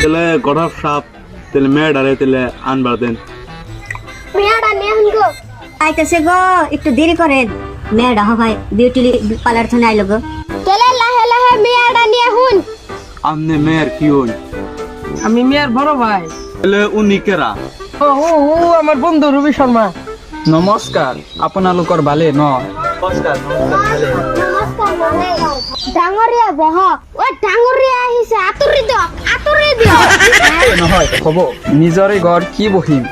তেলে গড়ার সাপ তেলে মেয়েডারে তেলে আনবার দেন মেয়েটা নিয়ে গো আইতেছে গো, একটু দেরি করেন। মেয়েটা হয় বিউটি পার্লার থেকে আইলো গো। তেলে লাহে লাহে মেয়েটা নিয়ে হুন। আমনে মেয়ের কি হন? আমি মিয়ার বড় ভাই। তেলে উনি কেরা? ও আমার বন্ধু রবি শর্মা। নমস্কার, আপোনালোকৰ ভালে ন? নমস্কার ডাঙরিয়া বহ ও ডাঙরিয়া আহিছে আতুরি দিও নহয় হ'ব, নিজৰে ঘৰ কি বহিম।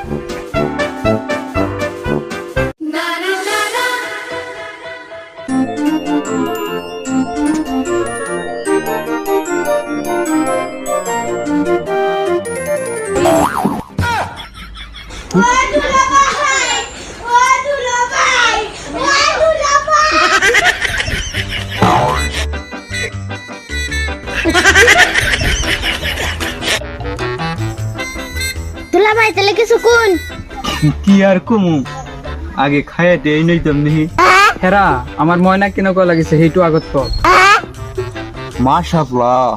দুলা ভাই তেলে কিছু কোন কি আর কমু আগে খাইয়া দেই নাই তেমনি হেৰা, আমাৰ মইনা কেনেকুৱা লাগিছে সেইটো আগত কওক। মাশাআল্লাহ,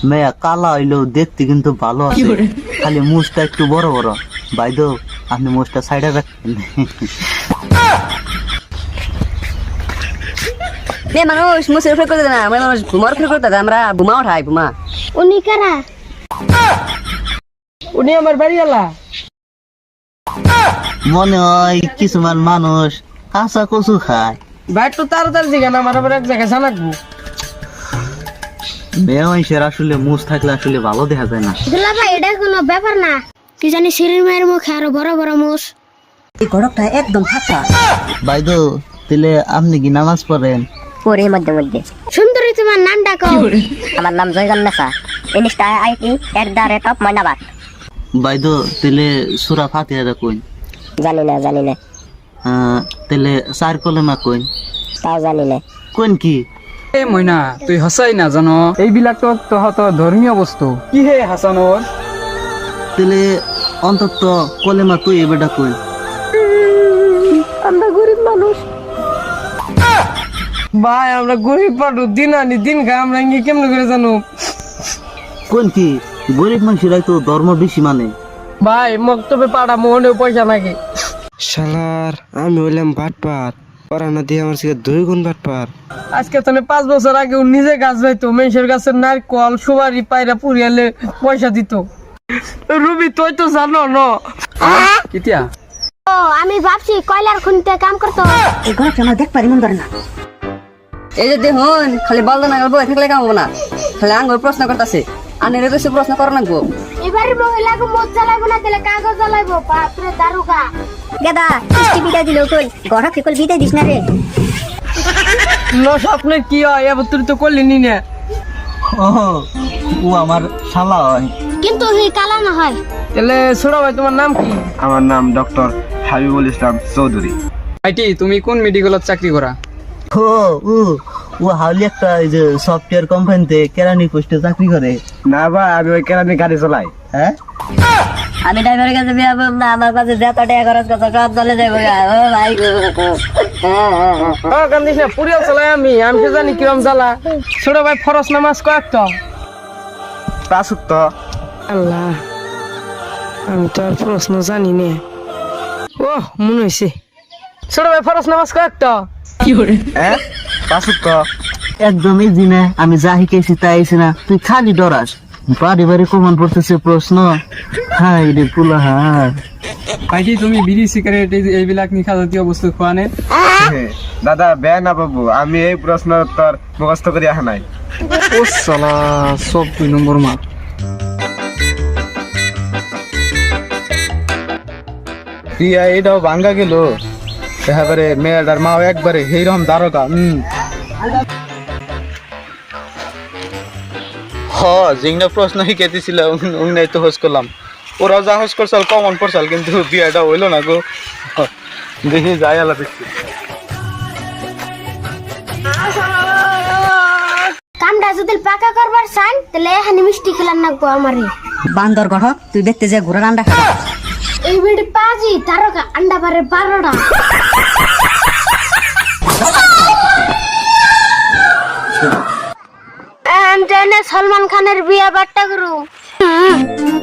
মেয়া কালা হইলেও দেখতে কিন্তু ভালো আছে, খালি মুখটা একটু বড় বড়। বাইদো আপনি মুখটা সাইডে রাখেন। মানুষ মুসের ফের করতে না, মানুষ ঘুমার ফের করতে আমরা ঘুমা উঠাই ঘুমা। উনি কারা উনি আমার বাড়িওয়ালা। মনে হয় কিছুমান মানুষ কাঁচা কচু খায়। ভাই একটু তাড়াতাড়ি জিগান, আমার আবার এক জায়গায় জানাকবো। মেয়ে মানুষের আসলে মুখ থাকলে আসলে ভালো দেখা যায় না। দুলা ভাই এটা কোনো ব্যাপার না, কি জানি শিরির মেয়ের মুখে আরো বড় বড় মুখ। এই গড়কটা একদম ফাঁকা। বাইদো তাহলে আপনি কি নামাজ পড়েন? পরে মধ্যে মধ্যে। সুন্দরী তোমার নাম ডাকো। আমার নাম জয়গান নেসা, ইনস্টা আইডি @mয়নাবাদ। বাইদো তাহলে সূরা ফাতিহা কইন। জানি না তাহলে চার কলেমা কইন। তাও জানি না। কইন কি? এই মইনা, তুই সঁচাই নাজান এইবিলাকতো তহঁতৰ ধৰ্মীয় বস্তু। কি হে হাসানৰ? তাহলে অন্তত কলেমা তুই এবারটা কইন। আমরা গরিব মানুষ ভাই, আমরা গরিব মানুষ, দিন আনি দিন খাই, আমরা ইঙ্গি কেমন করে জানো? কোন কি গরিব মানুষেরাই তো ধর্ম বেশি মানে। ভাই মক্তবে পাড়া মোহনেও পয়সা নাকি। শালার আমি হইলাম বাটপার, পড়ানা দিয়ে আমার থেকে 2 গুণ বাটপার। আজকে তো 5 বছর আগে ও নিজে গাছ যাইতো, মেয়ের গাছের নারকল সুপারি পায়রা পুরিয়ালে পয়সা দিত। রুবি তুই তো জানো ন? কেতিয়া? ও আমি ভাবছি কয়লার খুনতে কাম করতো। এই গড়কটা আমার দেখ পারি মন করে না। এই যে দেখুন, খালি বলদ না বই থাকলে কাম হবে না, খালি আঙ্গুর প্রশ্ন করতেছে। আনের বেশি প্রশ্ন করো না গো। এবার মহিলাকে মদ জ্বালাইবো না, তাহলে কাগজ জ্বালাইবো। বাপরে দারুগা গেদা কিস্তি বিদায় দিল কই, গড়ক কেকল বিদায় দিস না রে। ন স্বপ্নের কি হয় এবার তুই তো করলি নি না। ও আমার শালা হয়। কিন্তু হি কালা না হয়। তাহলে ছোট ভাই তোমার নাম কি? আমার নাম ডক্টর হাবিবুল ইসলাম চৌধুরী। ভাইটি, তুমি কোন মেডিকেলত চাকরি করা? ও ও ও হাউলি একটা এই যে সফটওয়্যার কোম্পানিতে কেরানি পোস্টে চাকরি করে। না ভাই, আমি ওই কেরানি গাড়ি চালাই। হ্যাঁ, আমি ড্রাইভারের কাছে বিয়া বললাম না, আমার কাছে যত টাকা খরচ করছো সব চলে যাবো। ও ভাই গো, কান্দিস না, পুরিয়াল চালাই আমি তো জানি কিরম জ্বালা। ছোট ভাই ফরজ নামাজ কয়েকটা? তাসুক তো আল্লাহ, আমি তো আর প্রশ্ন জানি না। ও মনে হয়েছে। ছোট ভাই ফরজ নামাজ কয়েকটা? হ্যাঁ তাসুক তো একদম ইজি না। আমি যা শিখেছি তাই আইছি না, তুই খালি ডরাস। বাড়ি বাড়ি কমন পড়তেছে প্রশ্ন। হাই রে পুলা হাই। ভাইটি, তুমি বিড়ি সিগারেট এইবিলাক নিশা জাতীয় বস্তু খোৱা নে? দাদা বেয়া না পাবো, আমি এই প্রশ্ন উত্তর মুখস্থ করে আহা নাই। ও সালা, সব 2 নম্বর মার। প্রিয়া এটাও ভাঙ্গা গেল। এবারে মেয়েটার মাও একবারে সেইরকম দারোগা। যেগুলো প্রশ্ন শিখে দিছিল উনি তো হোস করলাম, ওরাও যা হোস করছাল কমন পড়ছাল, কিন্তু বিয়েটা হইলো না গো। দেখি যাই আলা দেখছি। কামটা যদি পাকা করবার চান, তাহলে এখানে মিষ্টি খেলার নাকবো আমারে। বান্দর গড়ক, তুই দেখতে যে ঘোড়ার আন্ডা খা। এই বেড়ি পাজি তারকা আন্ডা পারে 12টা। আমি জানি সলমান খানের বিয়ে বাট্টা করু। মা